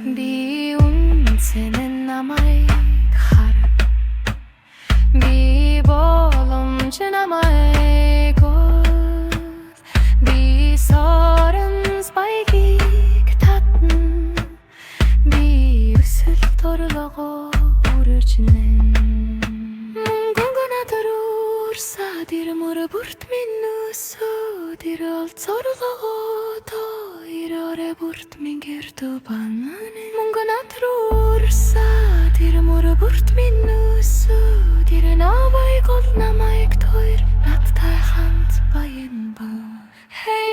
Би үнцэнэ намайг хар, би боломж намайг гол, би сорон спайгийг татна, би өсөл торлогоо үржинэ. Мөнгө надад урсаад ирмөр бүрт минь өсөд олцорлогоо ирээрэ бүрт минь гэрдэ бананы. Мөнгө надад урсаад ирмөр бүрт минь өсөд навайг ол намайг тойр надтай хамт баян ба. Hey